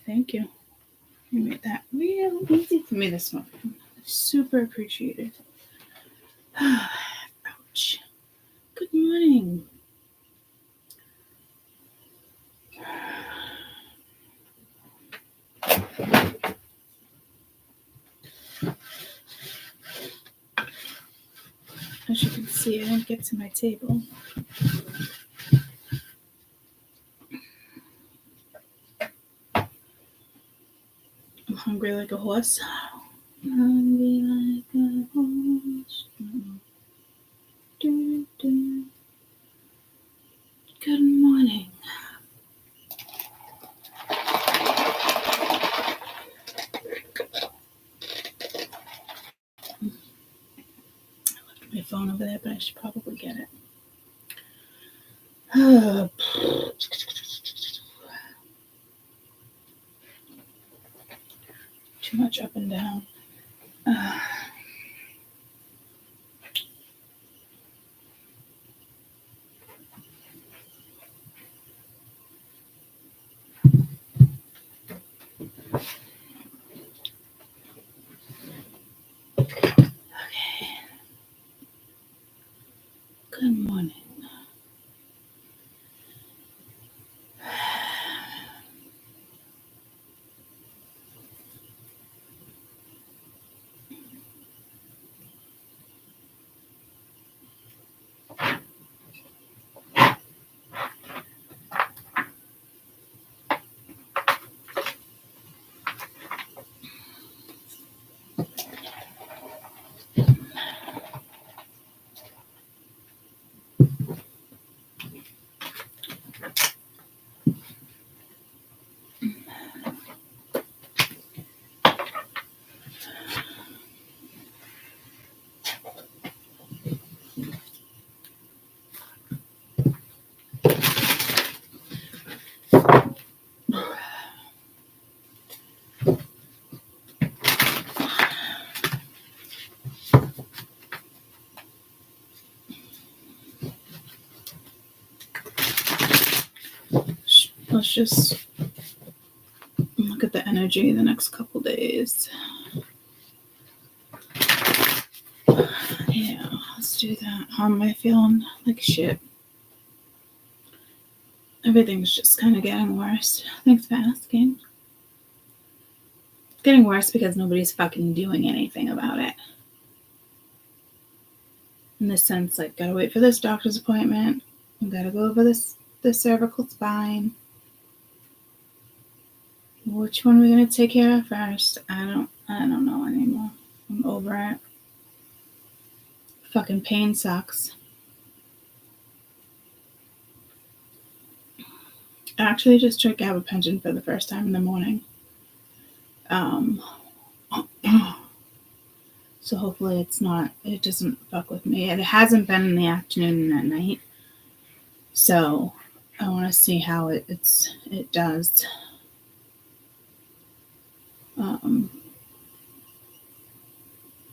Thank you. You made that real easy for me this morning. Super appreciated. Ouch. Good morning. As you can see, I didn't get to my table. I'm hungry like a horse. Hungry like a horse. Good morning. My phone over there, but I should probably get it. Too much up and down. Okay. Good morning. Let's just look at the energy the next couple days. Yeah, let's do that. How am I feeling? Like shit. Everything's just kind of getting worse. Thanks for asking. It's getting worse because nobody's fucking doing anything about it. In the sense, like, gotta wait for this doctor's appointment. Gotta go over the cervical spine. Which one are we gonna take care of first? I don't know anymore. I'm over it. Fucking pain sucks. I actually just took gabapentin for the first time in the morning. So hopefully it doesn't fuck with me. It hasn't been in the afternoon and at night. So I want to see how it does.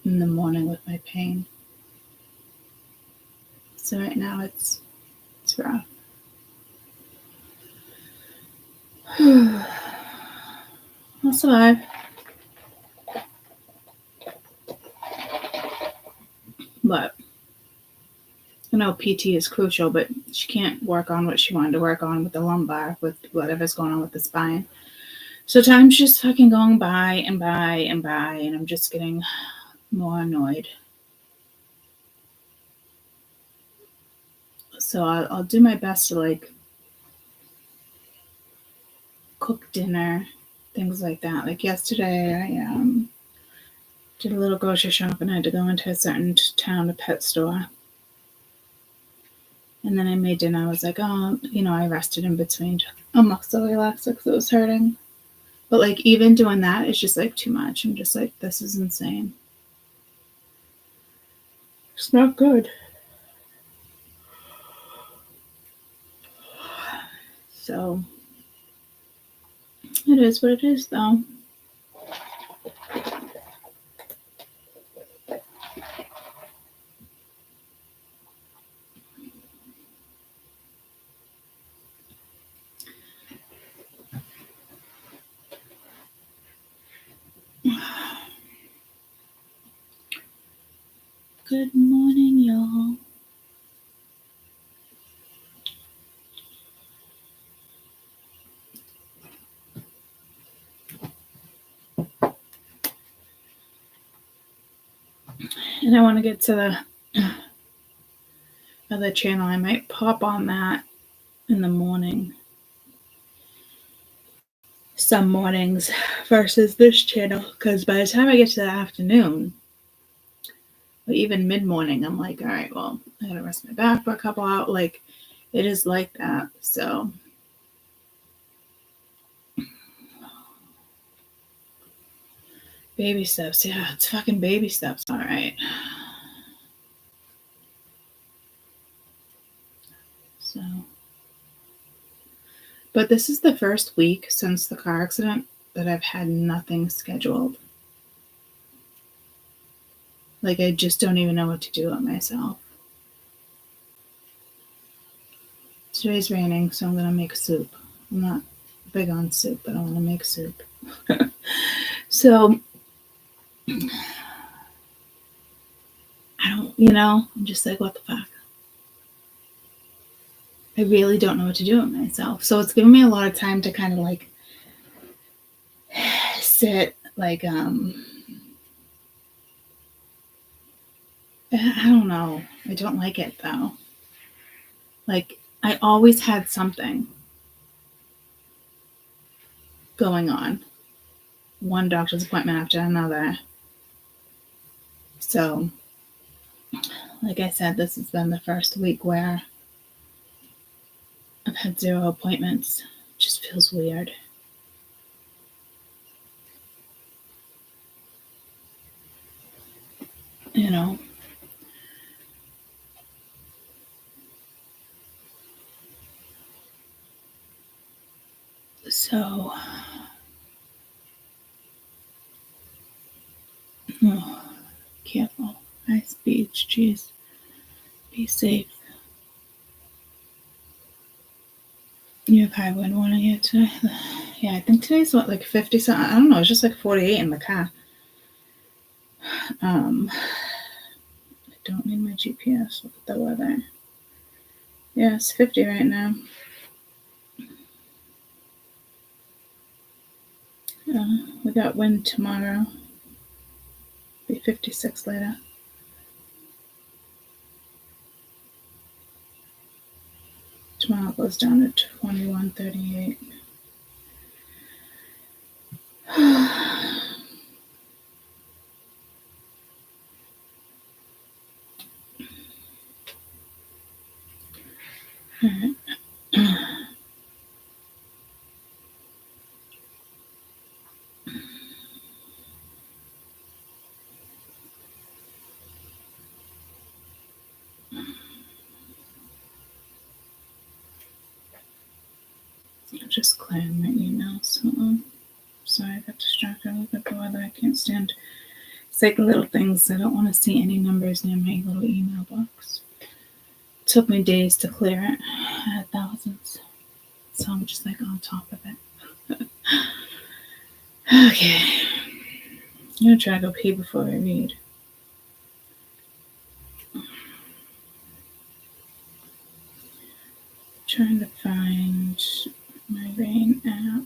In the morning with my pain. So right now it's rough. I'll survive. But I know PT is crucial, but she can't work on what she wanted to work on with the lumbar, with whatever's going on with the spine. So time's just fucking going by and by and by, and I'm just getting more annoyed. So I'll do my best to, like, cook dinner, things like that. Like yesterday, I did a little grocery shop and I had to go into a certain town, a pet store. And then I made dinner. I was like, oh, I rested in between. I'm muscle relaxed because it was hurting. But, like, even doing that is just, like, too much. I'm just like, this is insane. It's not good. So, it is what it is, though. Good morning, y'all. And I want to get to the other channel. I might pop on that in the morning. Some mornings versus this channel. Because by the time I get to the afternoon, or even mid-morning, I'm like, all right, well, I gotta rest my back for a couple hours. Like, it is like that. So baby steps. Yeah, it's fucking baby steps. All right. So, but this is the first week since the car accident that I've had nothing scheduled. Like, I just don't even know what to do with myself. Today's raining, so I'm going to make soup. I'm not big on soup, but I want to make soup. So, I don't, I'm just like, what the fuck? I really don't know what to do with myself. So it's given me a lot of time to kind of like sit, like, I don't know. I don't like it though. Like, I always had something going on. One doctor's appointment after another. So, like I said, this has been the first week where I've had 0 appointments. It just feels weird. So, careful. High speed, jeez. Be safe. You have high wind warning here today? Yeah, I think today's what, like 50 something? I don't know, it's just like 48 in the car. I don't need my GPS. Look at the weather. Yeah, it's 50 right now. We got wind tomorrow. Be 56 later. Tomorrow goes down to 21:38. Alright. I'm just clearing my emails. Sorry, I got distracted. Look at the weather. I can't stand. It's like little things. I don't want to see any numbers near my little email box. It took me days to clear it. I had thousands. So I'm just like on top of it. Okay. I'm going to try to go pee before I read. Trying to find my rain app.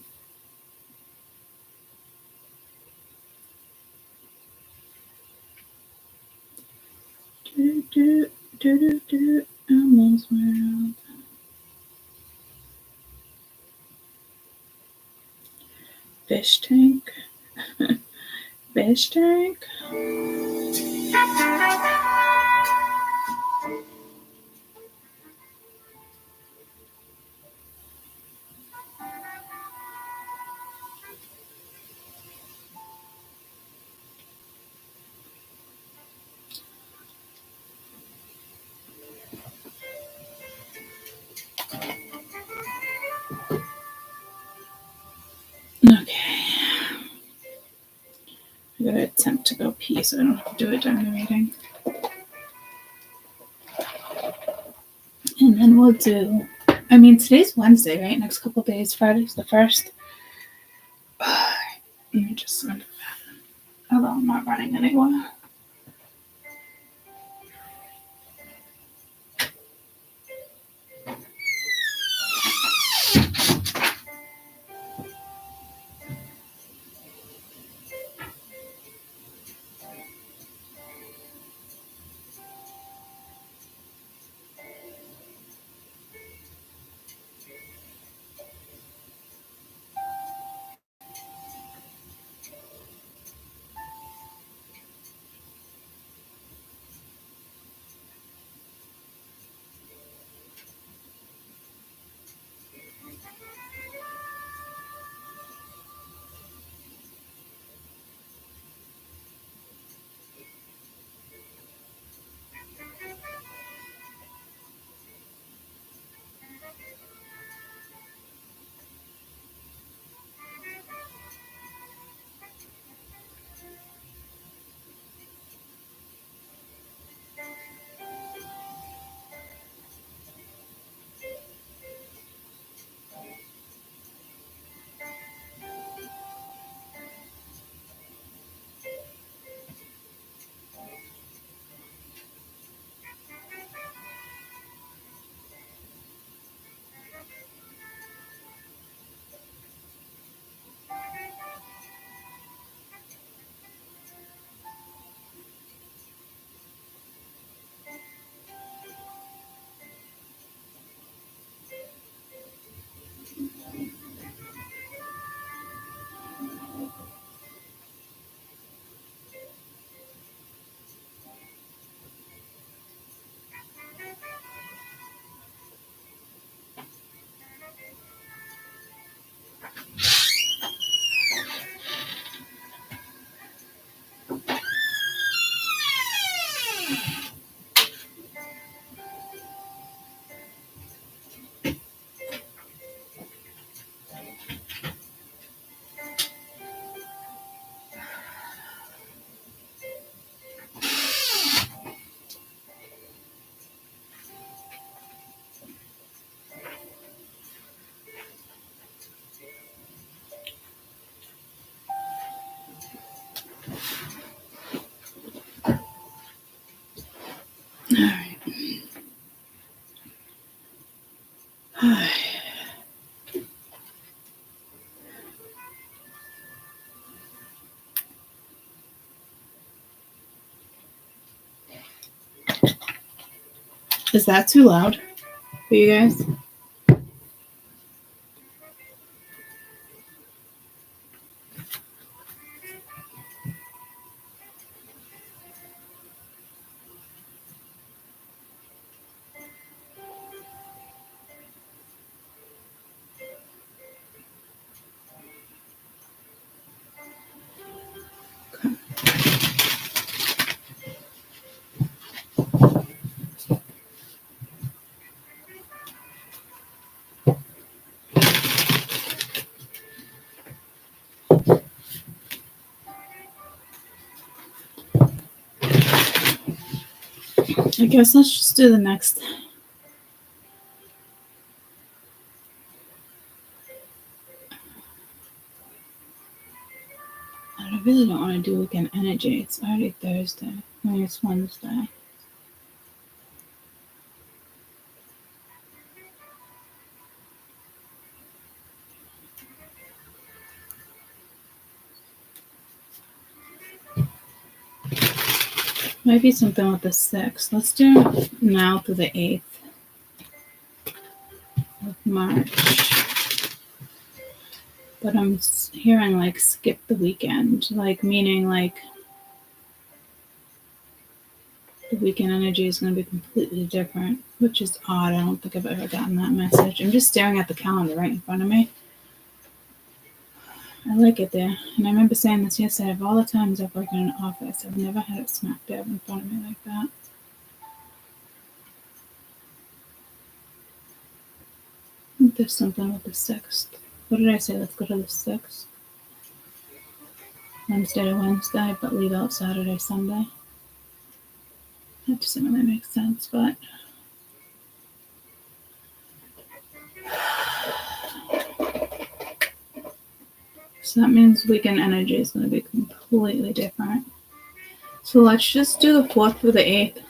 Elmo's World. Fish tank. Fish tank. Okay. I gotta attempt to go pee so I don't have to do it during the reading. And then we'll do, today's Wednesday, right? Next couple of days. Friday's the 1st. Let me just, although I'm not running anymore. Is that too loud for you guys? I guess let's just do the next. I really don't want to do weekend energy. It's already Thursday. I mean, it's Wednesday. Might be something with the 6th. Let's do now through the 8th of March. But I'm hearing like skip the weekend, like meaning like the weekend energy is going to be completely different, which is odd. I don't think I've ever gotten that message. I'm just staring at the calendar right in front of me. I like it there. And I remember saying this yesterday. Of all the times I've worked in an office, I've never had it smack dab in front of me like that. I think there's something with the 6th. What did I say? Let's go to the 6th. Wednesday to Wednesday, but leave out Saturday, Sunday. That doesn't really make sense, but so that means weekend energy is going to be completely different. So let's just do the 4th through the 8th.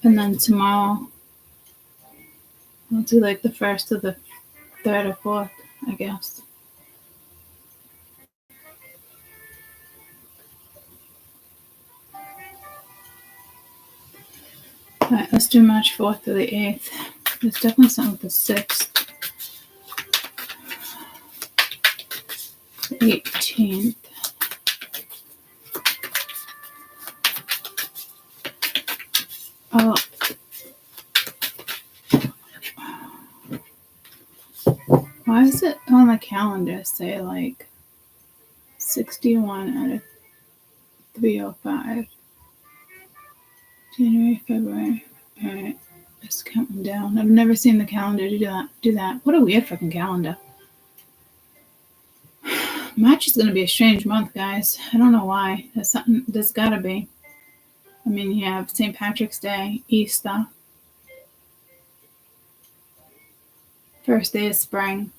And then tomorrow, we'll do like the 1st to the 3rd or 4th, I guess. Alright, let's do March 4th to the 8th. There's definitely something with the 6th. 18th. Oh. Why is it on the calendar say like 61 out of 305? January, February. Alright, just counting down. I've never seen the calendar do that. What a weird fucking calendar. March is going to be a strange month, guys. I don't know why. There's got to be. I mean, you have St. Patrick's Day, Easter, first day of spring.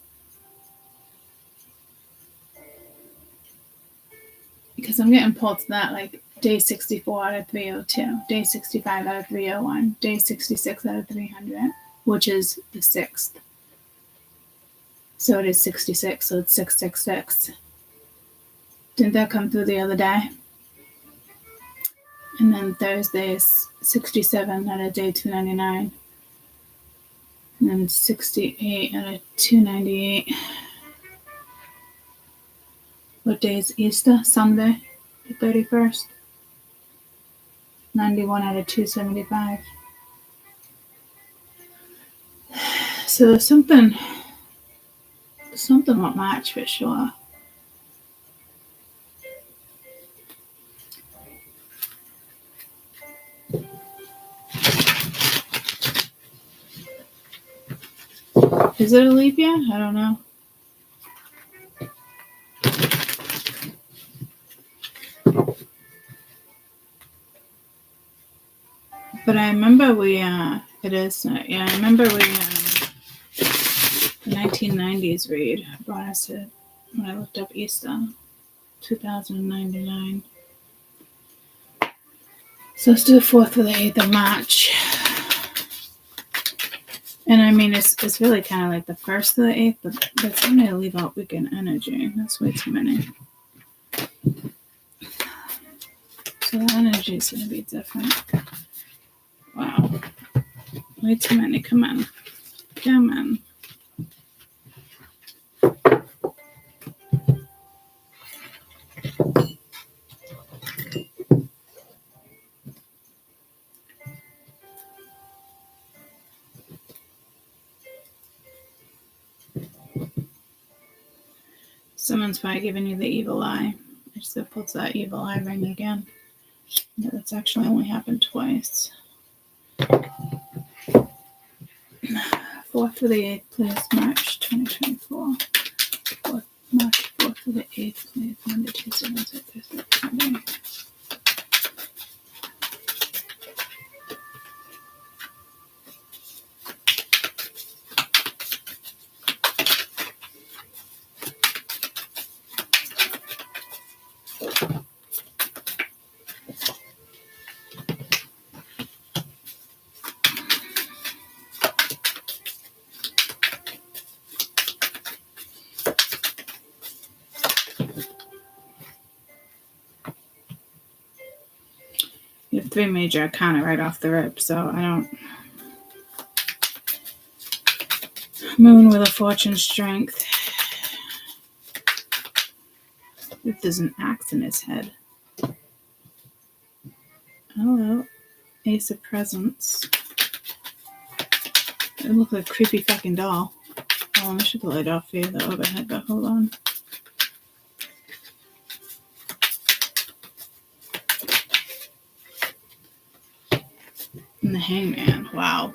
Because I'm getting pulled to that, like day 64 out of 302, day 65 out of 301, day 66 out of 300, which is the 6th. So it is 66, so it's 666. Didn't that come through the other day? And then Thursday is 67 out of day 299. And then 68 out of 298. What day is Easter? Sunday, the 31st. 91 out of 275. So there's something with March for sure. Is it a leap year? I don't know. But I remember it is, yeah, I remember the 1990s read brought us to, when I looked up Easter, 2099. So let's do the 4th or the 8th of March. And I mean, it's really kind of like the 1st to the 8th, but that's only to leave out weekend energy. That's way too many. So the energy is going to be different. Wow. Way too many. Come on. Come on. Someone's probably giving you the evil eye. I just have pulled that evil eye ring again. That's actually only happened twice. 4th to the 8th, please. March 2024. March 4th to the 8th, please. Monday, Tuesday, Wednesday, Thursday, Friday. You have 3 major arcana right off the rip, so I don't. Moon with a fortune strength. If there's an axe in his head. Hello. Ace of Presents. It looked like a creepy fucking doll. Oh, I should the light off for you, the overhead, but hold on. And the Hangman. Wow.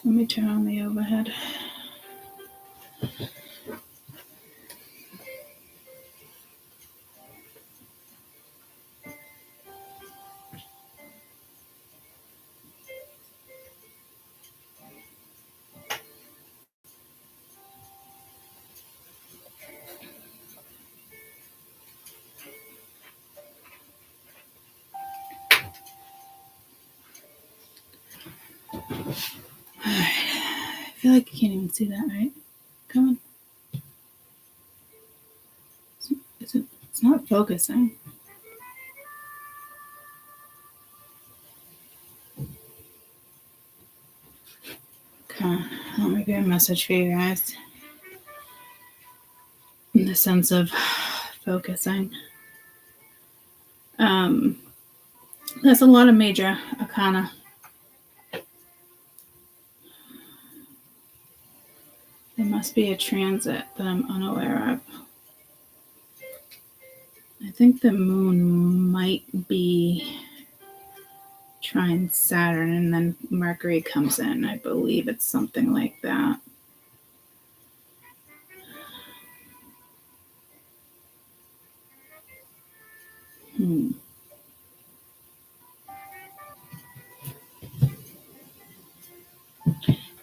Let me turn on the overhead. I feel like you can't even see that, right? Come on. It's not focusing. Okay, let me get a message for you guys. In the sense of focusing. There's a lot of major arcana. There must be a transit that I'm unaware of. I think the moon might be trine Saturn and then Mercury comes in. I believe it's something like that.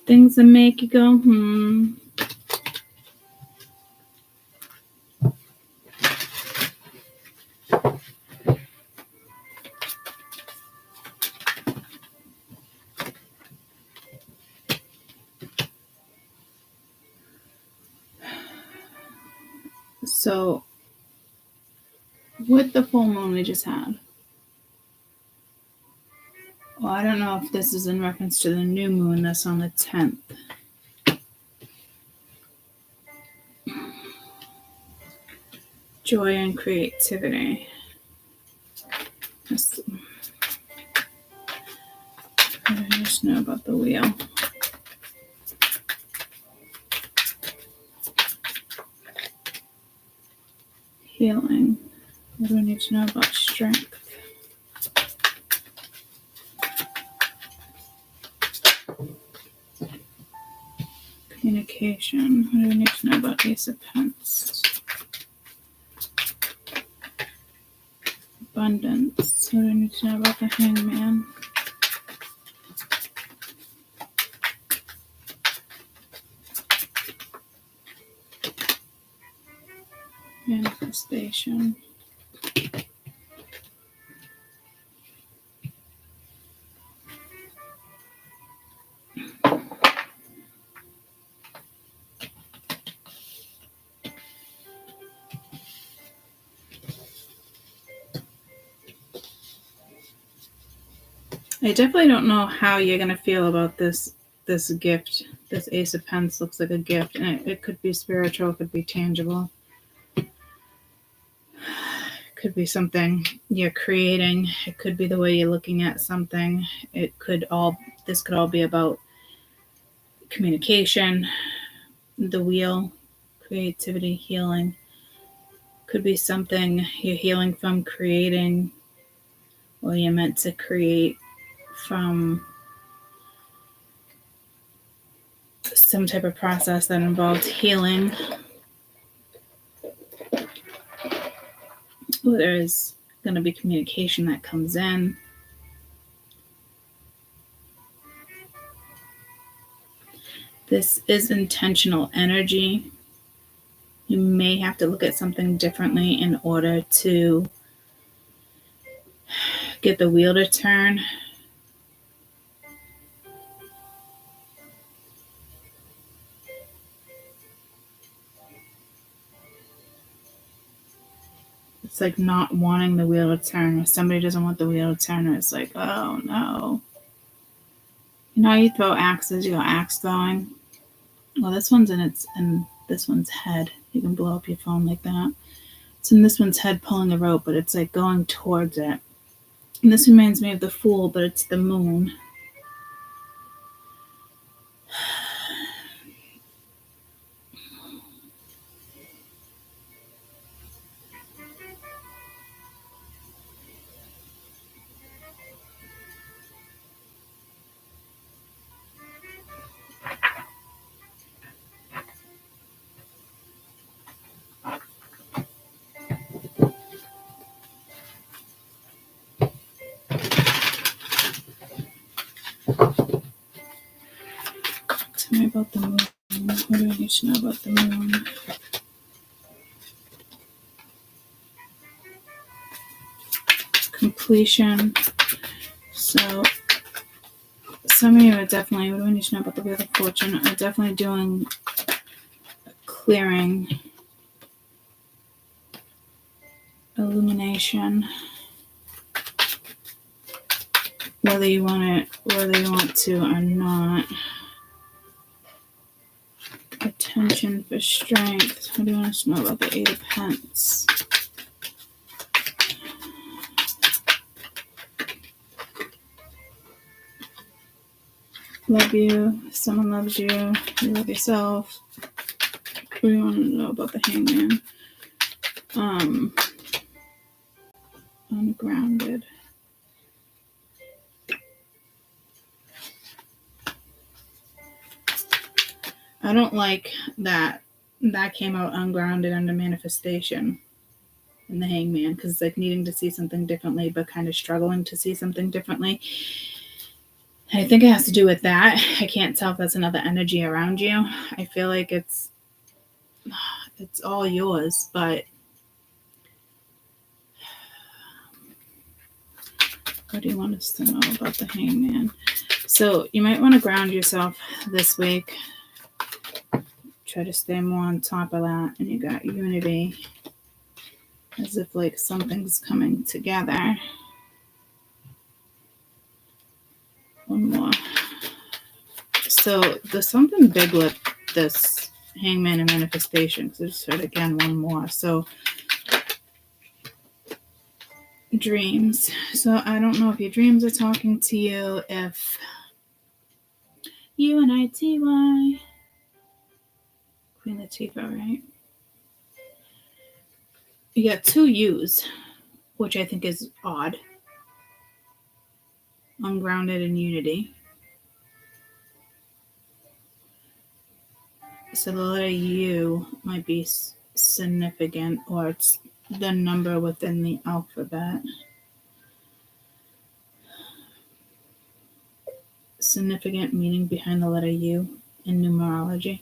Things that make you go, So, with the full moon we just had, well, I don't know if this is in reference to the new moon that's on the 10th. Joy and creativity. What do I just know about the wheel? Healing. What do I need to know about strength? Communication. What do I need to know about Ace of Pentacles? Abundance. What do I need to know about the Hangman? Manifestation. I definitely don't know how you're going to feel about this gift. This Ace of Pentacles looks like a gift, and it could be spiritual, it could be tangible. It could be something you're creating. It could be the way you're looking at something. This could all be about communication, the wheel, creativity, healing. Could be something you're healing from, creating, or you're meant to create from some type of process that involves healing. Well, there's going to be communication that comes in. This is intentional energy. You may have to look at something differently in order to get the wheel to turn. It's like not wanting the wheel to turn. If somebody doesn't want the wheel to turn, it's like, oh no. You know how you throw axes, you go axe throwing? Well, this one's in this one's head. You can blow up your phone like that. It's in this one's head pulling a rope, but it's like going towards it. And this reminds me of the Fool, but it's the moon. Tell me about the moon. What do I need to know about the moon? Completion. So some of you are definitely, what do I need to know about the Wheel of Fortune? Are definitely doing a clearing, illumination. Whether you want to or not. Attention for strength. What do you want to know about the Eight of Pentacles? Love you. Someone loves you. You love yourself. What do you want to know about the Hangman? Ungrounded. I don't like that came out ungrounded under manifestation in the Hangman, because it's like needing to see something differently but kind of struggling to see something differently. I think it has to do with that. I can't tell if that's another energy around you. I feel like it's all yours, but what do you want us to know about the Hangman? So you might want to ground yourself this week. Try to stay more on top of that. And you got unity, as if like something's coming together. One more. So there's something big with this Hangman and manifestation. So just heard again one more. So dreams. So I don't know if your dreams are talking to you, if UNITY, Queen Latifah, right? You got two U's, which I think is odd. Ungrounded and unity. So the letter U might be significant, or it's the number within the alphabet. Significant meaning behind the letter U in numerology.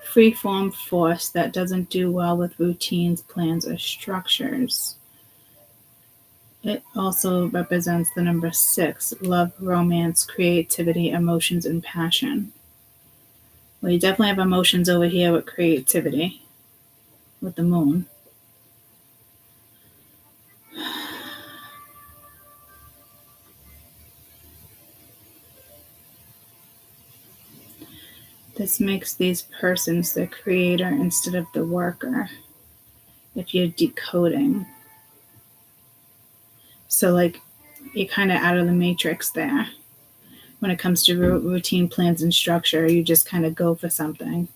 Free-form force that doesn't do well with routines, plans, or structures. It also represents the number 6, love, romance, creativity, emotions, and passion. Well, you definitely have emotions over here with creativity, with the moon. This makes these persons the creator instead of the worker, if you're decoding. So, like, you're kind of out of the matrix there. When it comes to routine, plans, and structure, you just kind of go for something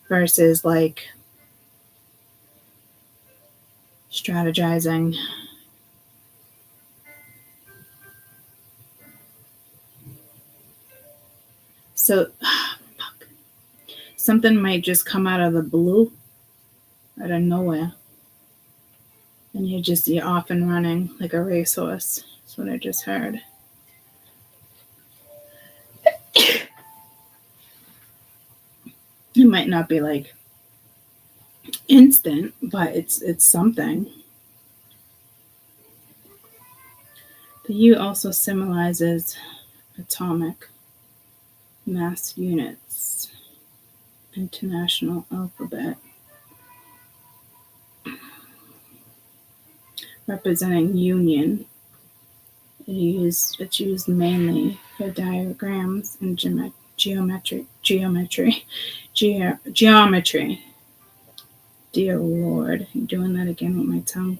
versus, like, strategizing. So, something might just come out of the blue, out of nowhere. And you're off and running like a racehorse. That's what I just heard. It might not be like instant, but it's something. The U also symbolizes atomic mass units, international alphabet, representing union. It's used mainly for diagrams and geometry. Dear Lord, I'm doing that again with my tongue.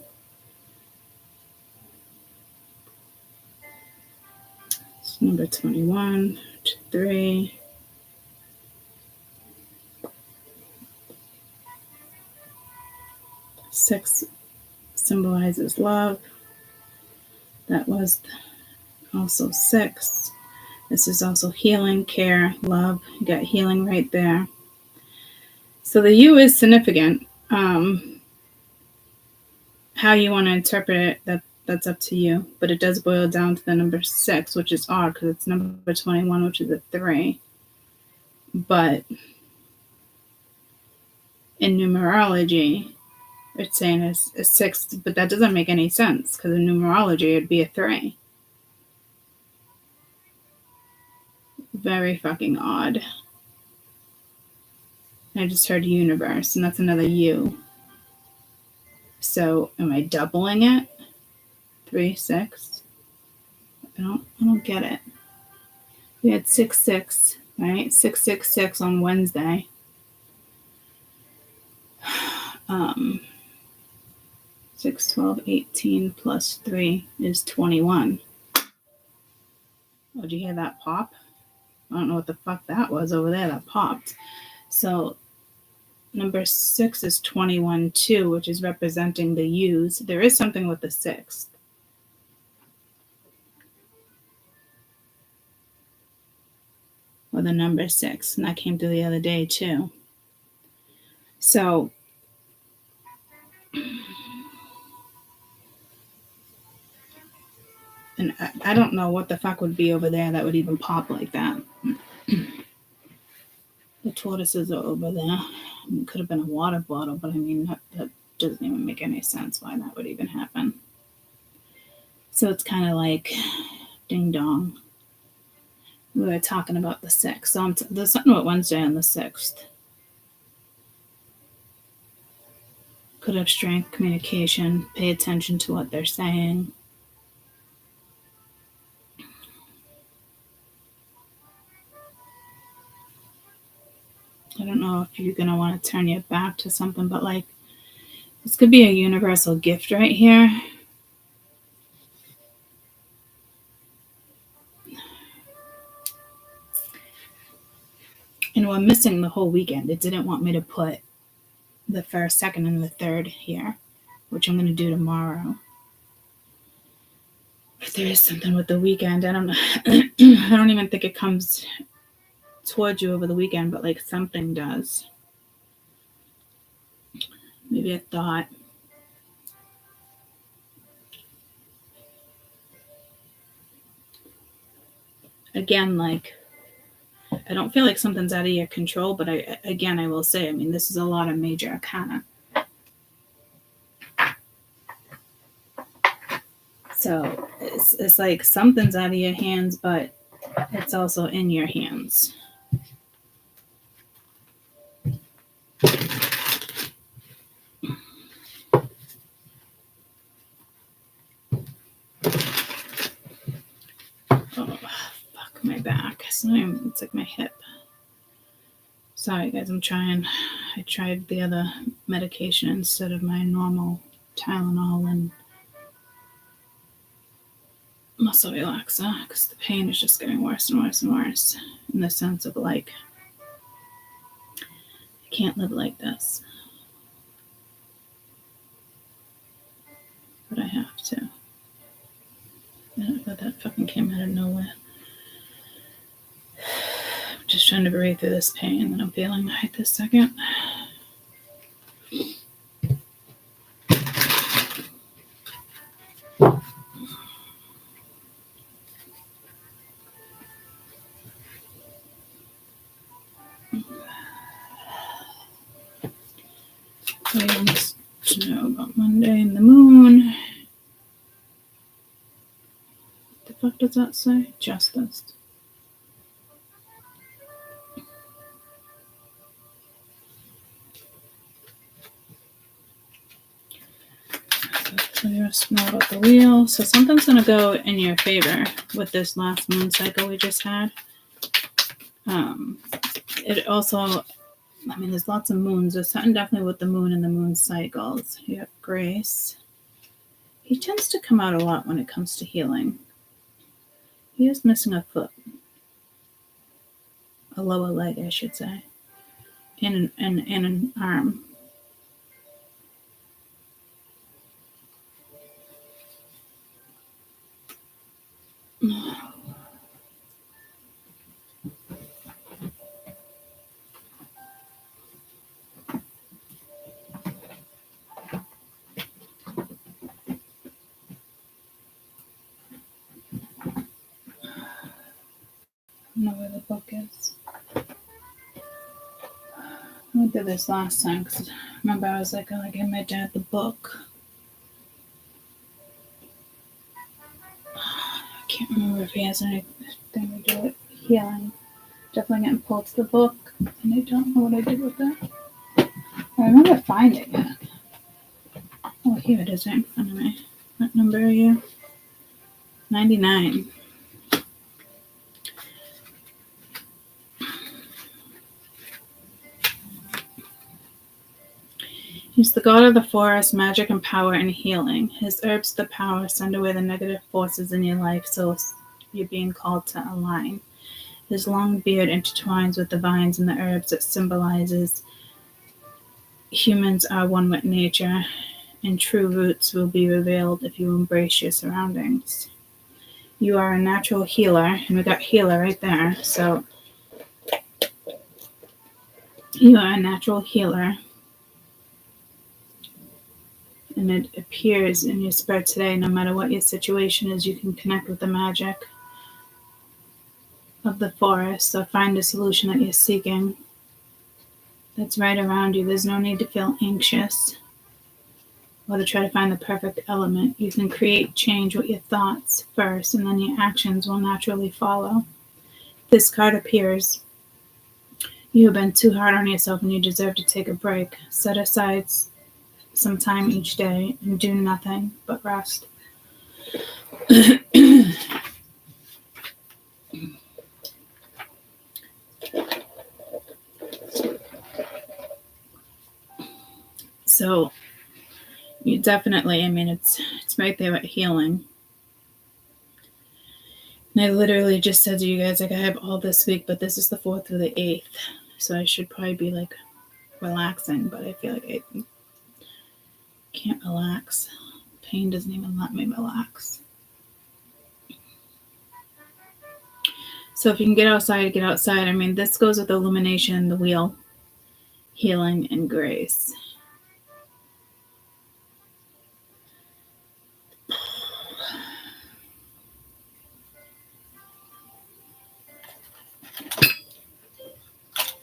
It's number 21, 3. Six symbolizes love. That was also 6. This is also healing, care, love. You got healing right there. So the U is significant. How you want to interpret it, that's up to you. But it does boil down to the number 6, which is odd because it's number 21, which is a 3. But in numerology, it's saying it's a 6, but that doesn't make any sense because in numerology, it'd be a 3. Very fucking odd. I just heard universe, and that's another U. So am I doubling it? 3, 6? I don't get it. We had 6, 6, right? 6, 6, 6 on Wednesday. 6, 12, 18 plus 3 is 21. Oh, did you hear that pop? I don't know what the fuck that was over there that popped. So number 6 is 21 too, which is representing the U's. There is something with the 6th. Or the number 6. And that came through the other day too. So and I don't know what the fuck would be over there that would even pop like that. The tortoises are over there. It could have been a water bottle, but I mean, that doesn't even make any sense why that would even happen. So it's kind of like ding dong. We were talking about the 6th. So there's something with Wednesday on the 6th. Could have strength, communication, pay attention to what they're saying. I don't know if you're going to want to turn your back to something, but like this could be a universal gift right here. And we're missing the whole weekend. It didn't want me to put the 1st, 2nd, and the 3rd here, which I'm going to do tomorrow. But there is something with the weekend. I don't know. I don't even think it comes towards you over the weekend, but like something does. Maybe a thought. Again, like, I don't feel like something's out of your control, but I will say, I mean, this is a lot of major arcana. So it's like something's out of your hands, but it's also in your hands. Oh, fuck my back. It's like my hip. Sorry, guys, I tried the other medication instead of my normal Tylenol and muscle relaxer because the pain is just getting worse and worse and worse in the sense of like, I can't live like this. But I have to. But that fucking came out of nowhere. I'm just trying to breathe through this pain that I'm feeling right this second. I want to know about Monday and the moon. What the fuck does that say? Justice. So you're small about the wheel. So something's going to go in your favor with this last moon cycle we just had. It also, I mean, there's lots of moons. There's something definitely with the moon and the moon cycles. You have Grace. He tends to come out a lot when it comes to healing. He is missing a foot. A lower leg, I should say. And an arm. I don't know where the book is. I did this last time because remember I was like, I gave my dad the book. I can't remember if he has anything to do with healing. Definitely getting pulled to the book, and I don't know what I did with it. I remember finding it. Oh, here it is right in front of me. What number are you? 99. He's the god of the forest, magic and power and healing. His herbs, the power, send away the negative forces in your life, so you're being called to align. His long beard intertwines with the vines and the herbs that symbolizes humans are one with nature, and true roots will be revealed if you embrace your surroundings. You are a natural healer, and we got healer right there, so you are a natural healer. And it appears in your spirit today, no matter what your situation is, you can connect with the magic of the forest. So find a solution that you're seeking that's right around you. There's no need to feel anxious or to try to find the perfect element. You can create change with your thoughts first, and then your actions will naturally follow. This card appears. You have been too hard on yourself and you deserve to take a break. Set aside some time each day and do nothing but rest. So you definitely, I mean, it's right there at healing. And I literally just said to you guys, like, I have all this week, but this is the 4th through the 8th. So I should probably be like relaxing, but I feel like I can't relax. Pain doesn't even let me relax. So if you can get outside, get outside. I mean, this goes with illumination, the wheel, healing, and grace.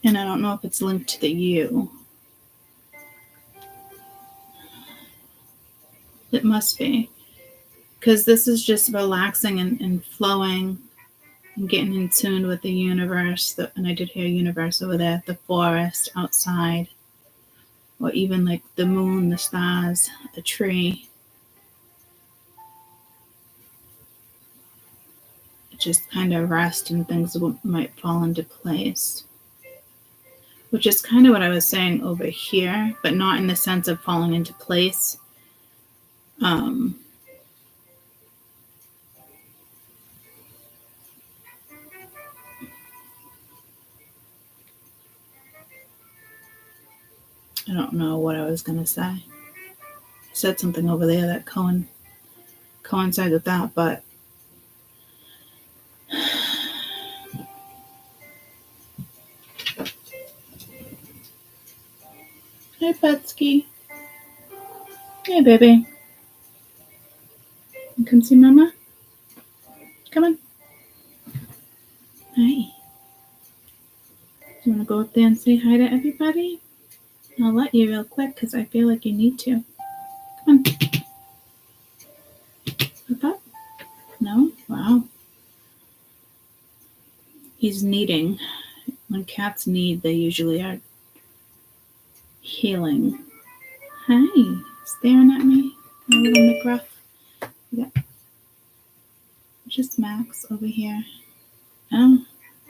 And I don't know if it's linked to the U. It must be. Because this is just relaxing and flowing and getting in tune with the universe. And I did hear universe over there, the forest outside, or even like the moon, the stars, the tree. Just kind of rest and things might fall into place. Which is kind of what I was saying over here, but not in the sense of falling into place. I don't know what I was going to say. I said something over there that coincides with that, but hey, Petsky. Hey, baby. You come see Mama? Come on. Hi. Do you want to go up there and say hi to everybody? I'll let you real quick because I feel like you need to. Come on. Up up? No? Wow. He's kneading. When cats knead, they usually are healing. Hi. Staring at me. A little McGruff. Yeah. Just Max over here. Oh.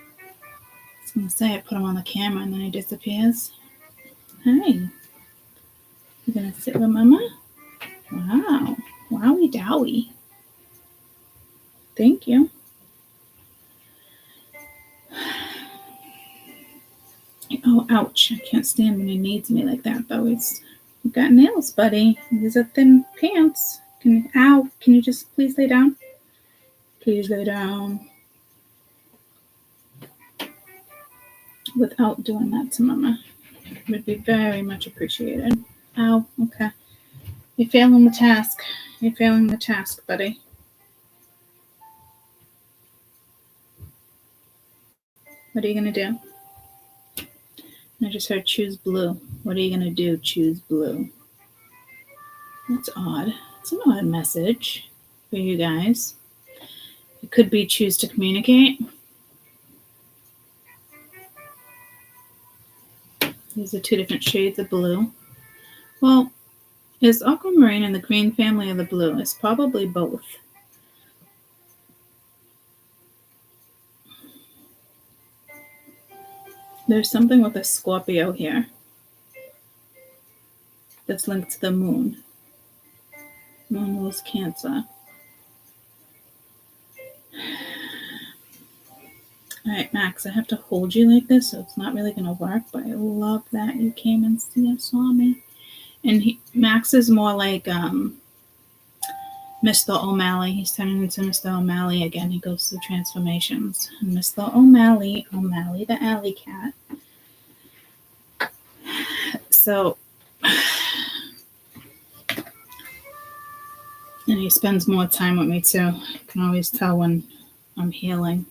I was going to say I put him on the camera and then he disappears. Hi. You going to sit with Mama? Wow. Wowie dowie. Thank you. Oh, ouch. I can't stand when he needs me like that, though. You've got nails, buddy. These are thin pants. Can you just please lay down? Please lay down. Without doing that to Mama. It would be very much appreciated. Ow, okay. You're failing the task. You're failing the task, buddy. What are you going to do? I just heard choose blue. What are you going to do? Choose blue. That's odd. It's an odd message for you guys. It could be choose to communicate. These are two different shades of blue. Well, is aquamarine in the green family of the blue? It's probably both. There's something with a Scorpio here that's linked to the moon. Moon rules Cancer. All right, Max, I have to hold you like this, so it's not really going to work, but I love that you came and saw me. And Max is more like Mr. O'Malley. He's turning into Mr. O'Malley again. He goes through transformations. And Mr. O'Malley the alley cat. So, and he spends more time with me too. I can always tell when I'm healing,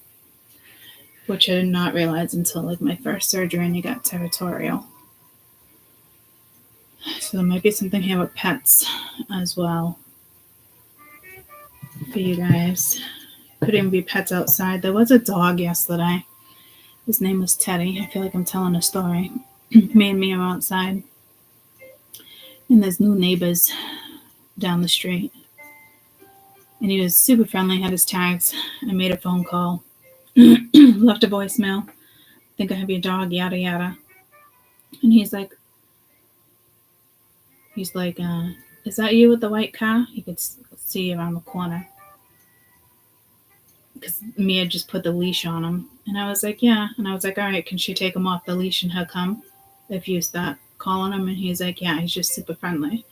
which I did not realize until like my first surgery, and he got territorial. So there might be something here with pets as well for you guys. Could even be pets outside. There was a dog yesterday. His name was Teddy. I feel like I'm telling a story. Me and Mia are outside. And there's new neighbors down the street. And he was super friendly, had his tags. I made a phone call. Left a voicemail. Think I have your dog, yada yada. And he's like, is that you with the white car? He could see around the corner. Because Mia just put the leash on him. And I was like, yeah. And I was like, all right, can she take him off the leash and he'll come if you start calling him? And he's like, yeah, he's just super friendly.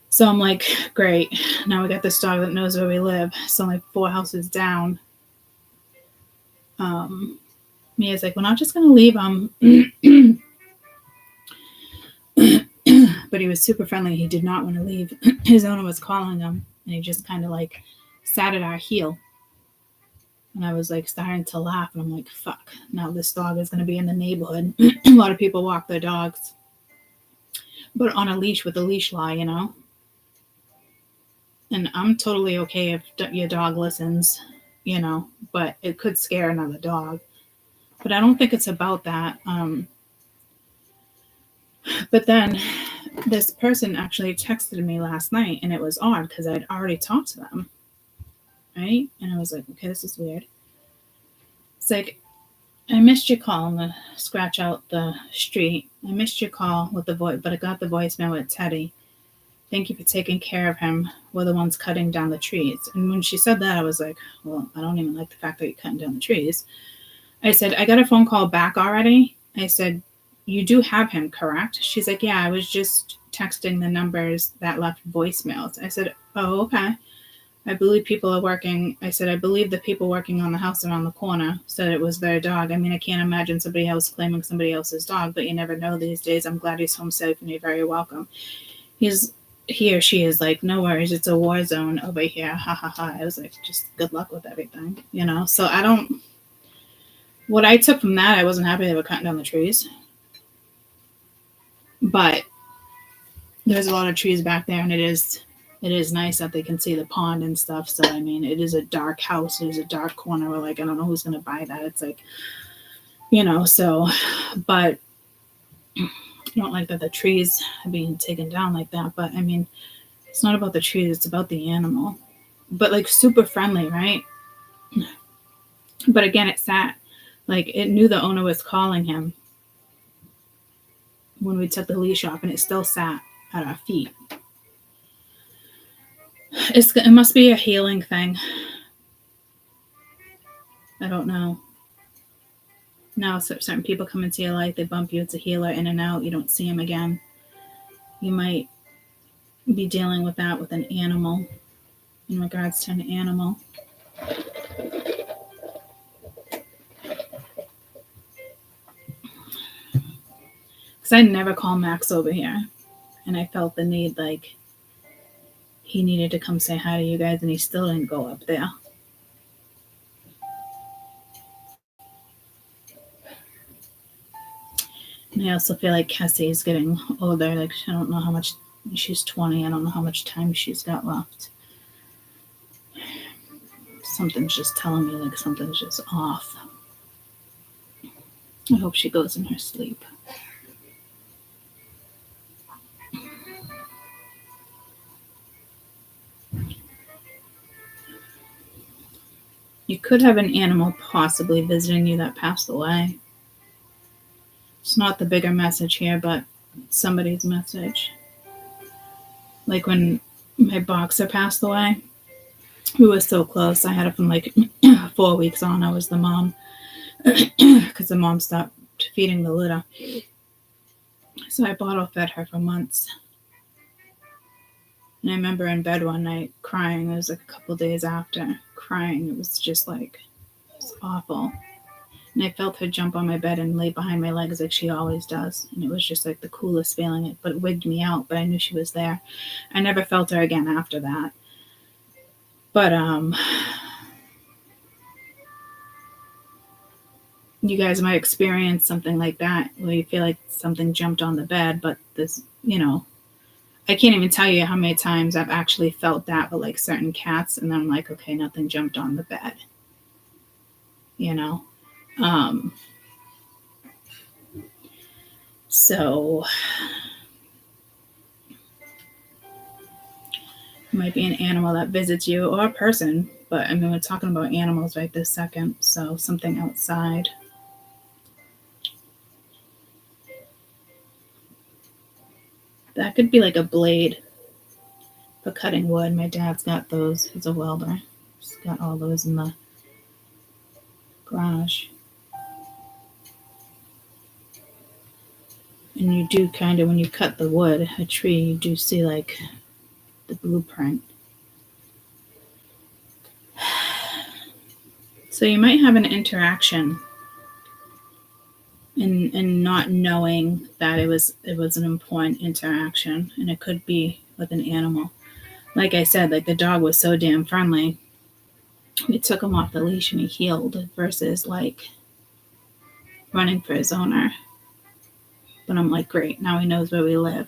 So I'm like, great. Now we got this dog that knows where we live. So I'm like 4 houses down. Mia's like, we're not just going to leave him. But he was super friendly. He did not want to leave. His owner was calling him, and he just kind of like sat at our heel. And I was like starting to laugh, and I'm like, fuck, now this dog is going to be in the neighborhood. A lot of people walk their dogs, but on a leash with a leash law, you know? And I'm totally okay if your dog listens, you know, but it could scare another dog. But I don't think it's about that. But then this person actually texted me last night, and it was odd because I'd already talked to them, right? And I was like, okay, this is weird. It's like, I missed your call. I'm going to scratch out the street. I missed your call with the voice, but I got the voicemail with Teddy. Thank you for taking care of him. We're the ones cutting down the trees. And when she said that, I was like, well, I don't even like the fact that you're cutting down the trees. I said, I got a phone call back already. I said, you do have him, correct? She's like, yeah, I was just texting the numbers that left voicemails. I said, oh, okay. I believe people are working. I said, I believe the people working on the house around the corner said it was their dog. I mean, I can't imagine somebody else claiming somebody else's dog, but you never know these days. I'm glad he's home safe and you're very welcome. He or she is like, no worries, it's a war zone over here. Ha ha ha. I was like, just good luck with everything, you know? So what I took from that, I wasn't happy they were cutting down the trees. But there's a lot of trees back there, and it is nice that they can see the pond and stuff. So, I mean, it is a dark house. It is a dark corner. We're like, I don't know who's going to buy that. It's like, you know, so, but I don't like that the trees are being taken down like that. But, I mean, it's not about the trees. It's about the animal. But, like, super friendly, right? But, again, it sat. Like, it knew the owner was calling him when we took the leash off, and it still sat at our feet. It must be a healing thing. I don't know. Now, certain people come into your life, they bump you, it's a healer, in and out, you don't see them again. You might be dealing with that with an animal, in regards to an animal. Because I never call Max over here, and I felt the need, like, he needed to come say hi to you guys, and he still didn't go up there. And I also feel like Cassie is getting older. Like, I don't know how much, she's 20. I don't know how much time she's got left. Something's just telling me, like, something's just off. I hope she goes in her sleep. You could have an animal possibly visiting you that passed away. It's not the bigger message here, but somebody's message. Like when my boxer passed away, we were so close. I had it from like 4 weeks on. I was the mom because the mom stopped feeding the litter. So I bottle fed her for months. And I remember in bed one night crying. It was like a couple days after crying. It was just like, it was awful. And I felt her jump on my bed and lay behind my legs like she always does. And it was just like the coolest feeling. But it wigged me out, but I knew she was there. I never felt her again after that. But you guys might experience something like that where you feel like something jumped on the bed, but this, you know, I can't even tell you how many times I've actually felt that with like certain cats, and then I'm like, okay, nothing jumped on the bed, you know. So it might be an animal that visits you or a person, but I mean, we're talking about animals right this second, so something outside. That could be like a blade for cutting wood. My dad's got those. He's a welder. He's got all those in the garage. And you do kind of, when you cut the wood, a tree, you do see like the blueprint. So you might have an interaction and not knowing that it was an important interaction, and it could be with an animal. Like I said, like the dog was so damn friendly. We took him off the leash and he healed versus like running for his owner. But I'm like, great, now he knows where we live.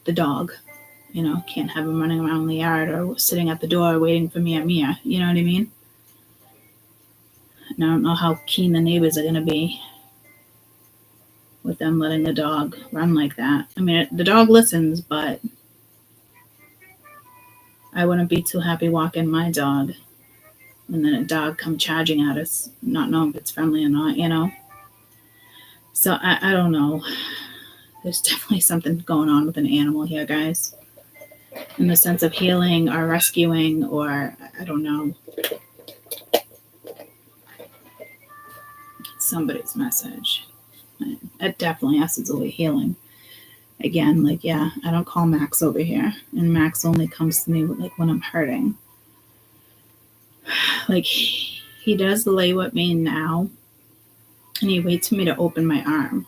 The dog, can't have him running around the yard or sitting at the door waiting for Mia. You know what I mean? And I don't know how keen the neighbors are going to be with them letting the dog run like that. I mean, the dog listens, but I wouldn't be too happy walking my dog and then a dog come charging at us, not knowing if it's friendly or not. So I don't know. There's definitely something going on with an animal here, guys. In the sense of healing or rescuing, or I don't know. Somebody's message. It definitely has to do with healing. Again, like, yeah, I don't call Max over here. And Max only comes to me like when I'm hurting. Like, he does lay with me now. And he waits for me to open my arm.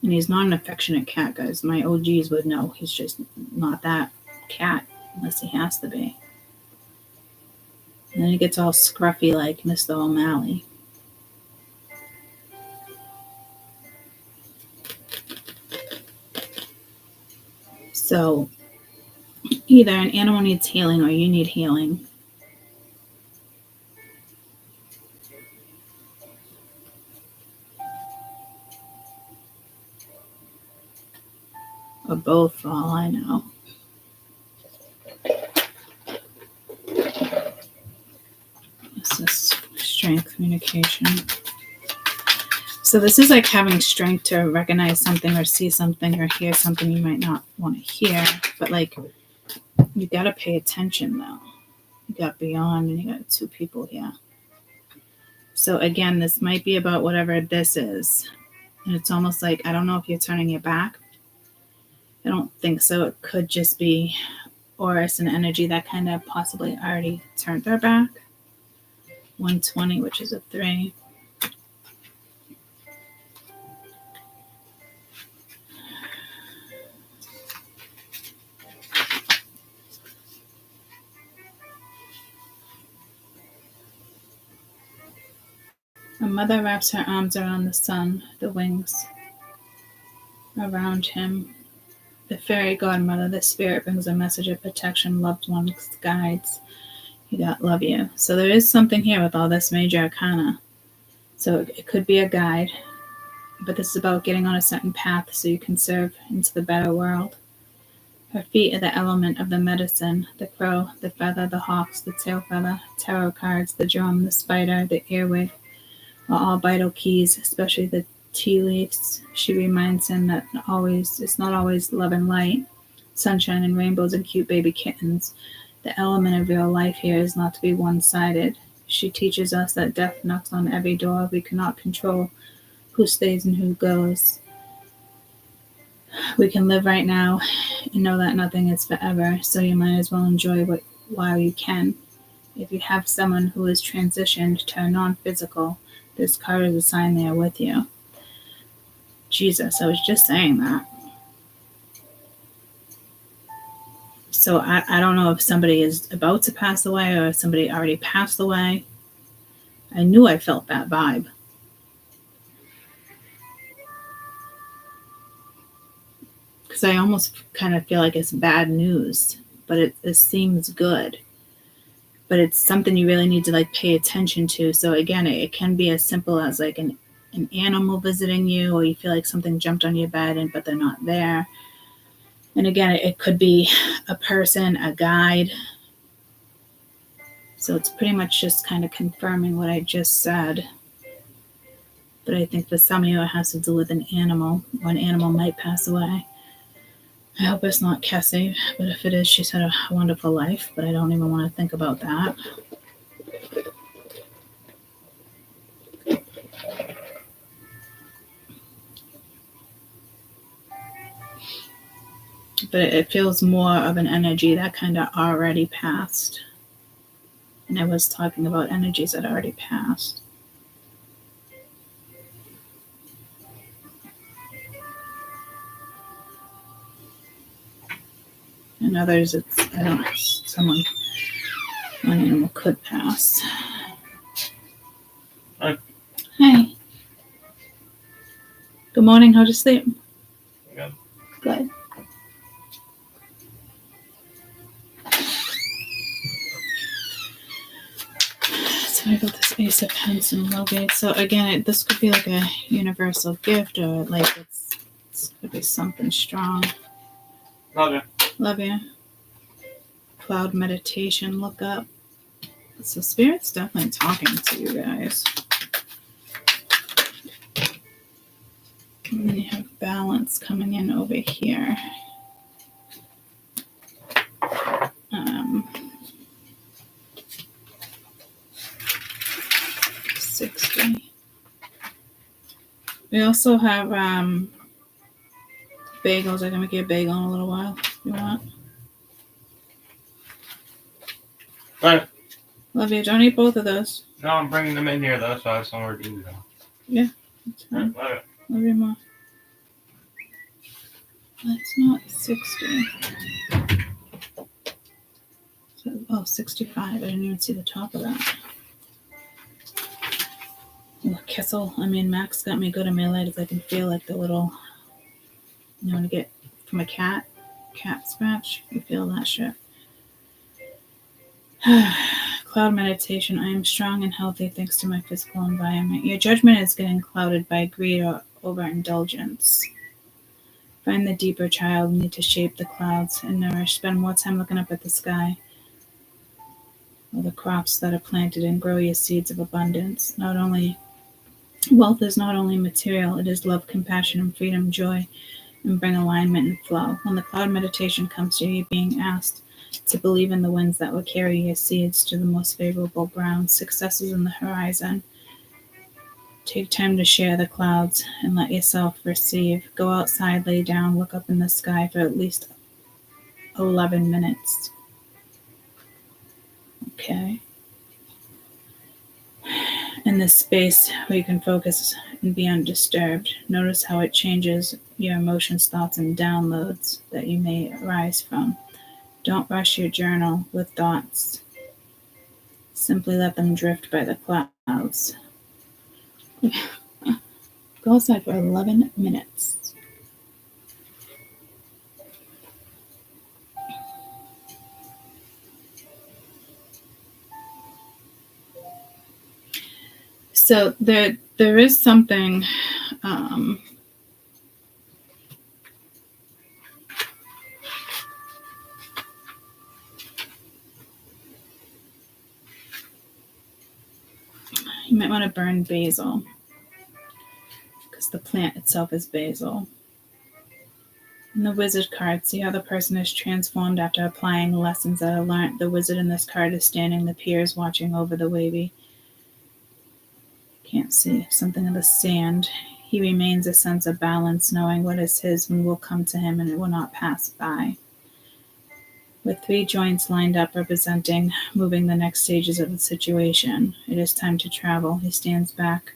And he's not an affectionate cat, guys. My OGs would know. He's just not that cat unless he has to be. And then he gets all scruffy like Mr. O'Malley. So either an animal needs healing or you need healing. Or both, for all I know. This is strength communication. So this is like having strength to recognize something or see something or hear something you might not want to hear. But like, you got to pay attention though. You got beyond and you got two people here. So again, this might be about whatever this is. And it's almost like, I don't know if you're turning your back. I don't think so. It could just be Oris and energy that kind of possibly already turned their back. 120, which is a 3. A mother wraps her arms around the sun, the wings around him. The fairy godmother, the spirit, brings a message of protection, loved ones, guides. You got love you. So there is something here with all this major arcana. So it could be a guide, but this is about getting on a certain path so you can serve into the better world. Her feet are the element of the medicine, the crow, the feather, the hawks, the tail feather, tarot cards, the drum, the spider, the earwig, are all vital keys, especially the tea leaves. She reminds him that it's not always love and light, sunshine and rainbows and cute baby kittens. The element of real life here is not to be one-sided. She teaches us that death knocks on every door. We cannot control who stays and who goes. We can live right now and know that nothing is forever, so you might as well enjoy while you can. If you have someone who is transitioned to a non-physical, this card is a sign they are with you. Jesus, I was just saying that. So I don't know if somebody is about to pass away or if somebody already passed away. I knew I felt that vibe. Because I almost kind of feel like it's bad news, but it seems good. But it's something you really need to like pay attention to. So again, it can be as simple as like an animal visiting you, or you feel like something jumped on your bed but they're not there. And again, it could be a person, a guide. So it's pretty much just kind of confirming what I just said. But I think for some of you, it has to do with an animal. One animal might pass away. I hope it's not Cassie, but if it is, she's had a wonderful life, but I don't even want to think about that. But it feels more of an energy that kind of already passed. And I was talking about energies that already passed. And others, it's, I don't know, someone, an animal could pass. Hi. Hi. Good morning. How'd you sleep? Good. Good. So I got this Ace of Pence and Logate. So again, this could be like a universal gift, or like this could be something strong. Love you. Love you. Cloud meditation. Look up. So Spirit's definitely talking to you guys. And then you have balance coming in over here. 60. We also have bagels. I can make you a bagel in a little while. You want? Right. Love you. Don't eat both of those. No, I'm bringing them in here though, so I have somewhere to eat them. Yeah, that's fine. Love it. Love you more. That's not 60. So, 65. I didn't even see the top of that. Oh, Kessel. Max got me good in my legs. I can feel like the little, when you get from a cat scratch, you feel that shit. Cloud meditation. I am strong and healthy thanks to my physical environment. Your judgment is getting clouded by greed or overindulgence. Find the deeper child need to shape the clouds and nourish. Spend more time looking up at the sky or the crops that are planted and grow your seeds of abundance. Wealth is not only material, it is love, compassion, and freedom, joy, and bring alignment and flow. When the cloud meditation comes to you, you're being asked to believe in the winds that will carry your seeds to the most favorable ground. Success is in the horizon. Take time to share the clouds and let yourself receive. Go outside, lay down, look up in the sky for at least 11 minutes. Okay. In this space where you can focus and be undisturbed, notice how it changes your emotions, thoughts, and downloads that you may arise from. Don't rush your journal with thoughts. Simply let them drift by the clouds. Go outside for 11 minutes. So there is something you might want to burn basil because the plant itself is basil. In the wizard card, see how the person is transformed after applying lessons that are learned. The wizard in this card is standing, the peers watching over the wavy. Can't see something in the sand. He remains a sense of balance, knowing what is his and will come to him and it will not pass by. With 3 joints lined up representing moving the next stages of the situation. It is time to travel. He stands back.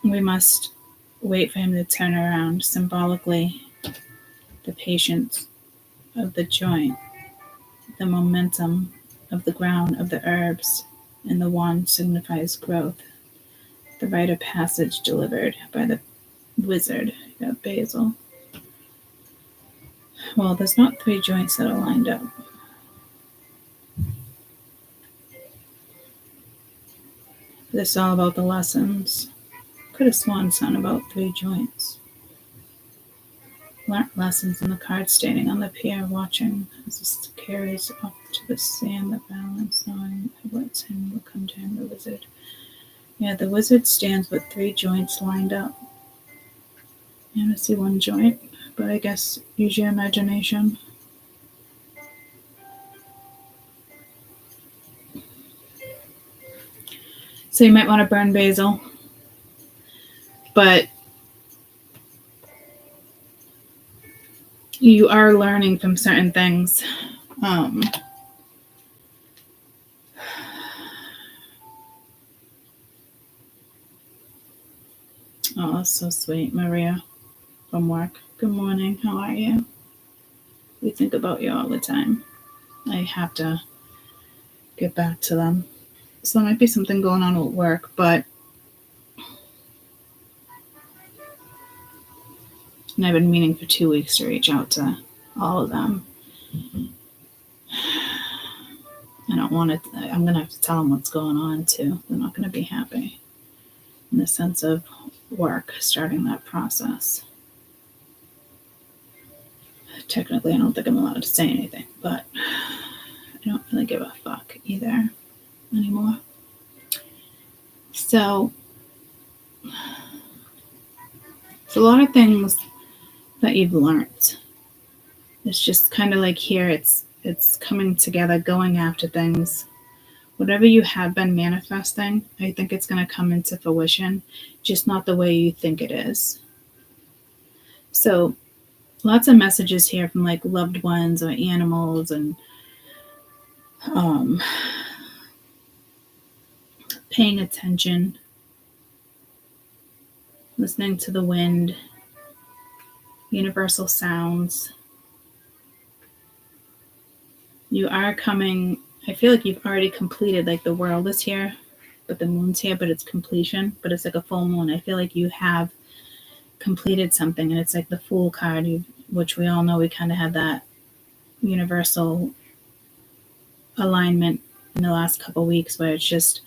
We must wait for him to turn around. Symbolically, the patience of the joint, the momentum of the ground of the herbs, and the wand signifies growth. The rite of passage delivered by the wizard. You got basil. Well, there's not 3 joints that are lined up. This is all about the lessons. Could have sworn something about 3 joints. Learned lessons in the card standing on the pier watching as this carries up to the sand, the balance, knowing what's him will come to him, the wizard. Yeah, the wizard stands with 3 joints lined up. I see 1 joint, but I guess use your imagination. So you might want to burn basil, but you are learning from certain things. Oh, that's so sweet. Maria from work. Good morning. How are you? We think about you all the time. I have to get back to them. So there might be something going on with work, but and I've been meaning for 2 weeks to reach out to all of them. I don't want to, I'm going to have to tell them what's going on too. They're not going to be happy in the sense of work, starting that process. Technically, I don't think I'm allowed to say anything, but I don't really give a fuck either anymore. So, it's a lot of things that you've learned. It's just kind of like here, it's coming together, going after things. Whatever you have been manifesting, I think it's going to come into fruition, just not the way you think it is. So, lots of messages here from like loved ones or animals and paying attention, listening to the wind, universal sounds. You are coming, I feel like you've already completed, like the world is here, but the moon's here, but it's completion, but it's like a full moon. I feel like you have completed something, and it's like the Fool card, which we all know we kind of had that universal alignment in the last couple weeks where it's just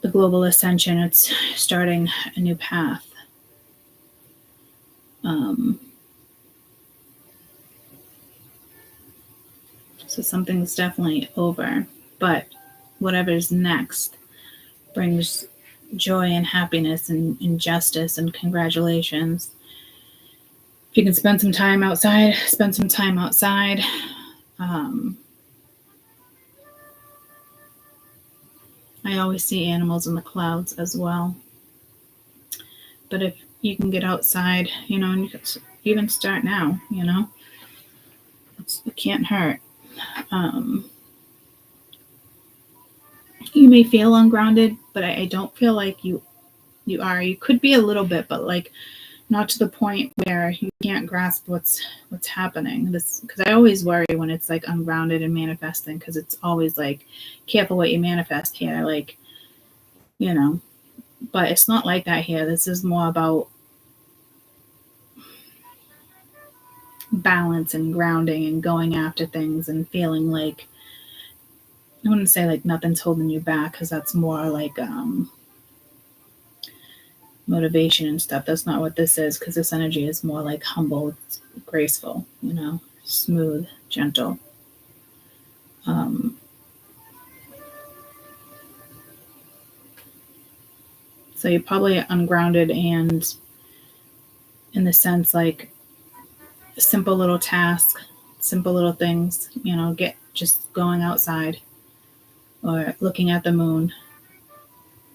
the global ascension. It's starting a new path. So something's definitely over, but whatever's next brings joy and happiness and justice and congratulations. If you can spend some time outside, spend some time outside. I always see animals in the clouds as well. But if you can get outside, you know, and you can even start now, you know, it can't hurt. You may feel ungrounded, but I don't feel like you are. You could be a little bit, but like not to the point where you can't grasp what's happening. This, because I always worry when it's like ungrounded and manifesting, because it's always like careful what you manifest here, like, you know. But it's not like that here. This is more about balance and grounding and going after things and feeling like, I wouldn't say like nothing's holding you back, because that's more like motivation and stuff. That's not what this is, because this energy is more like humble, graceful, you know, smooth, gentle. So you're probably ungrounded, and in the sense like simple little tasks, simple little things, you know, get just going outside or looking at the moon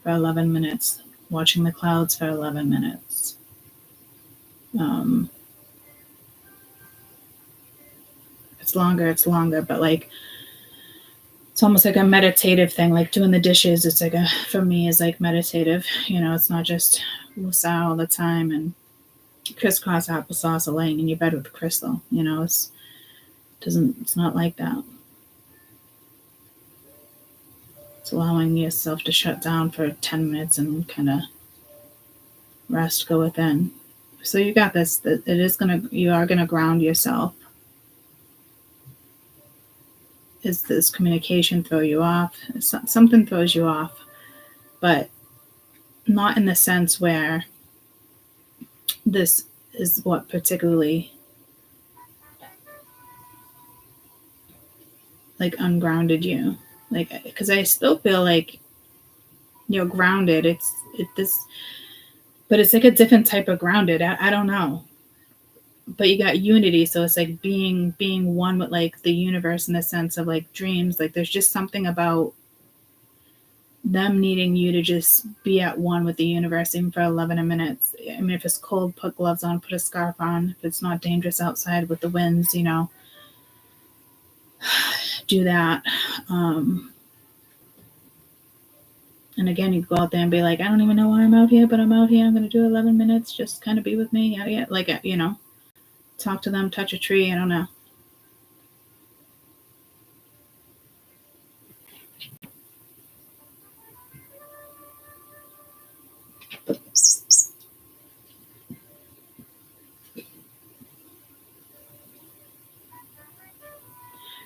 for 11 minutes, watching the clouds for 11 minutes. It's longer, but like, it's almost like a meditative thing, like doing the dishes. It's like for me, is like meditative, you know. It's not just woosah all the time and crisscross applesauce or laying in your bed with the crystal, you know. It's not like that. It's allowing yourself to shut down for 10 minutes and kind of rest, go within. So you got this. You are gonna ground yourself. Is this communication throw you off? Something throws you off, but not in the sense where this is what particularly like ungrounded you. Like, because I still feel like you're grounded. But it's like a different type of grounded. I don't know. But you got unity, so it's like being one with like the universe, in the sense of like dreams. Like there's just something about them needing you to just be at one with the universe, even for 11 minutes. I mean, if it's cold, put gloves on, put a scarf on. If it's not dangerous outside with the winds, you know, do that. And again, you go out there and be like, I don't even know why I'm out here, but I'm out here. I'm going to do 11 minutes. Just kind of be with me. Yeah, like, talk to them, touch a tree. I don't know.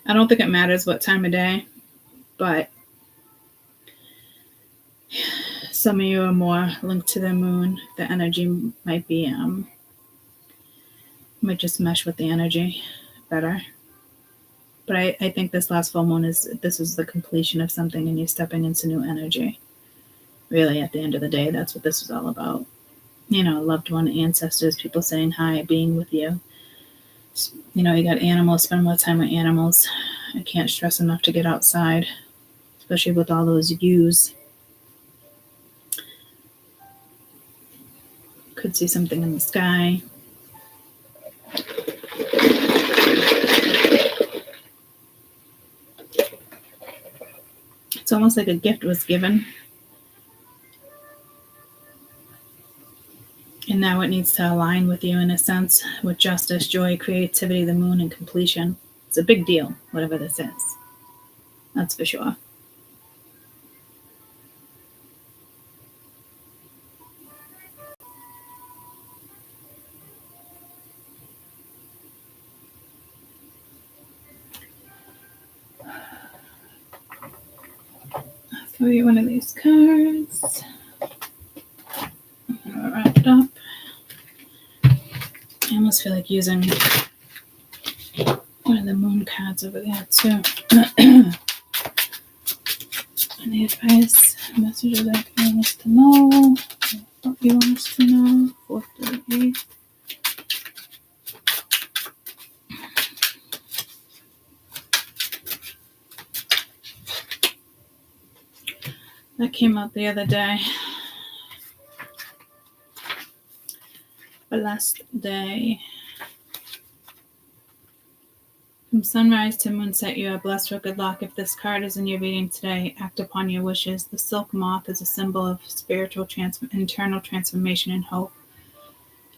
I don't think it matters what time of day, but some of you are more linked to the moon. The energy might just mesh with the energy better. But I think this last full moon is the completion of something, and you're stepping into new energy. Really, at the end of the day, that's what this is all about. Loved one, ancestors, people saying hi, being with you. You got animals, spend more time with animals. I can't stress enough to get outside, especially with all those views. Could see something in the sky. It's almost like a gift was given. And now it needs to align with you in a sense, with justice, joy, creativity, the moon, and completion. It's a big deal, whatever this is. That's for sure. I'll throw you one of these cards. I'm wrapped up. I almost feel like using one of the moon cards over there too. Any advice, messages that you want us to know, what you want us to know, 4th to the 8th. That came out the other day. Blessed day. From sunrise to moonset, you are blessed with good luck. If this card is in your reading today, act upon your wishes. The silk moth is a symbol of spiritual internal transformation and hope.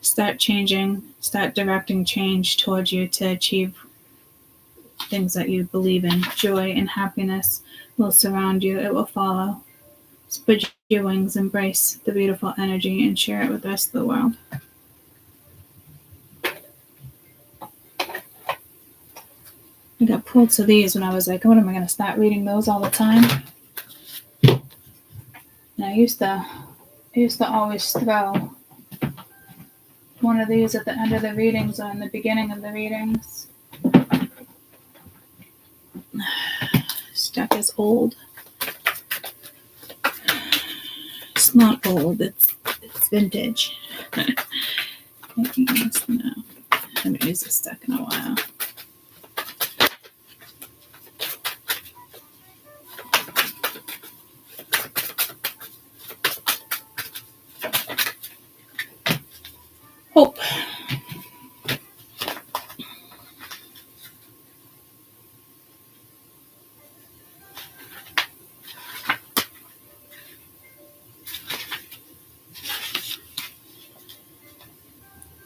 Start changing, start directing change towards you to achieve things that you believe in. Joy and happiness will surround you. It will follow. Spread your wings, embrace the beautiful energy, and share it with the rest of the world. I got pulled to these when I was like, what am I going to start reading those all the time? And I used to always throw one of these at the end of the readings or in the beginning of the readings. This deck is old. It's not old, it's vintage. I haven't used this deck in a while. Hope.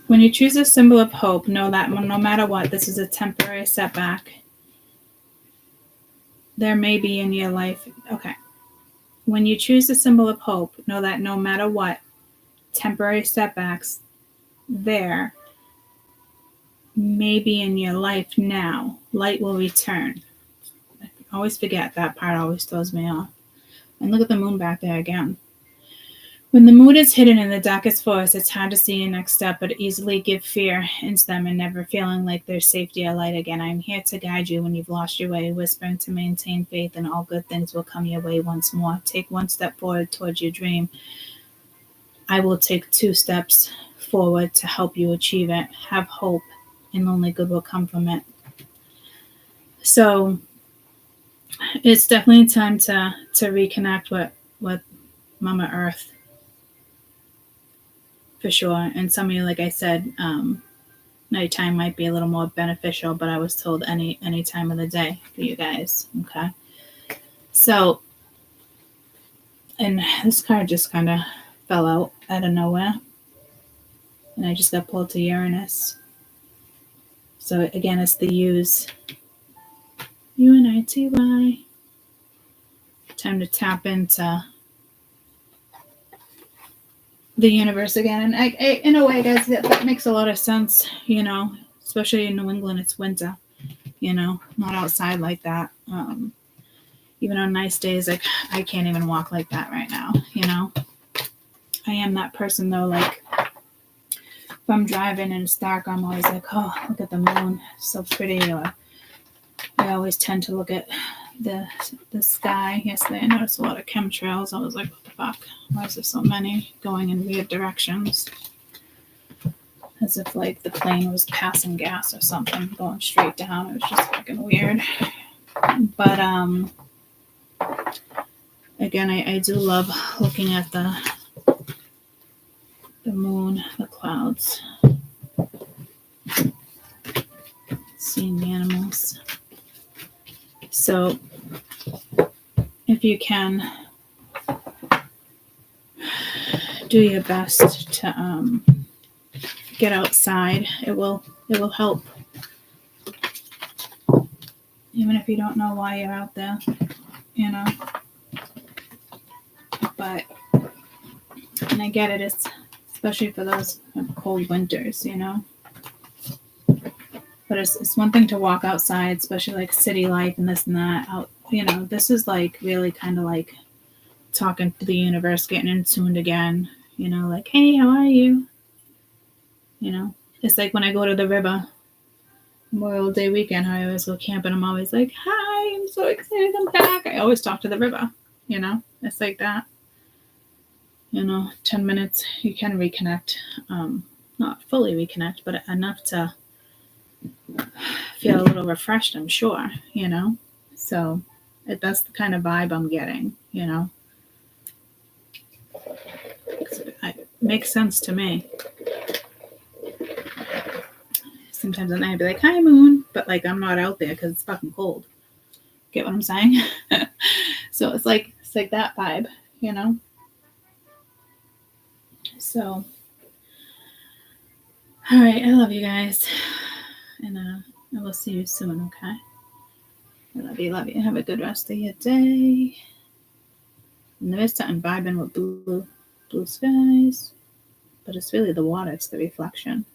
When you choose a symbol of hope, know that no matter what, this is a temporary setback. There may be in your life. Okay. When you choose a symbol of hope, know that no matter what, temporary setbacks there may be in your life now. Light will return. I always forget that part, always throws me off. And look at the moon back there again. When the moon is hidden in the darkest forest, it's hard to see your next step, but easily give fear into them and never feeling like there's safety or light again. I'm here to guide you when you've lost your way, whispering to maintain faith, and all good things will come your way once more. Take one step forward towards your dream. I will take 2 steps forward to help you achieve it. Have hope, and only good will come from it. So it's definitely time to reconnect with Mama Earth. For sure. And some of you, like I said, nighttime might be a little more beneficial, but I was told any time of the day for you guys. Okay. So And this card just kind of fell out of nowhere. And I just got pulled to Uranus. So again, it's the U's. UNITY. Time to tap into the universe again. And I in a way, guys, that makes a lot of sense, you know, especially in New England, it's winter, you know, not outside like that. Even on nice days, like I can't even walk like that right now, you know. I am that person though, like if I'm driving and it's dark, I'm always like, oh, look at the moon, it's so pretty. Or I always tend to look at the sky. Yesterday I noticed a lot of chemtrails. I was like, what the fuck? Why is there so many going in weird directions? As if like the plane was passing gas or something, going straight down. It was just fucking weird. But again, I do love looking at the moon, the clouds, seeing the animals. So if you can, do your best to get outside. It will help. Even if you don't know why you're out there, you know. But, and I get it, it's especially for those cold winters, you know. But it's one thing to walk outside, especially like city life and this and that. Out, you know, this is like really kind of like talking to the universe, getting in tuned again. You know, like, hey, how are you? You know, it's like when I go to the river, Memorial Day weekend, I always go camping. I'm always like, hi, I'm so excited I'm back. I always talk to the river, you know, it's like that. You know, 10 minutes, you can reconnect. Not fully reconnect, but enough to feel a little refreshed, I'm sure, you know. So that's the kind of vibe I'm getting, you know. It makes sense to me. Sometimes at night I'd be like, hi, moon. But like, I'm not out there because it's fucking cold. Get what I'm saying? So it's like that vibe, you know. So, all right, I love you guys, and I will see you soon. Okay. I love you. Love you. Have a good rest of your day. And there is something vibing with blue skies, but it's really the water. It's the reflection.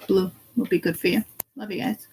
Blue will be good for you. Love you guys.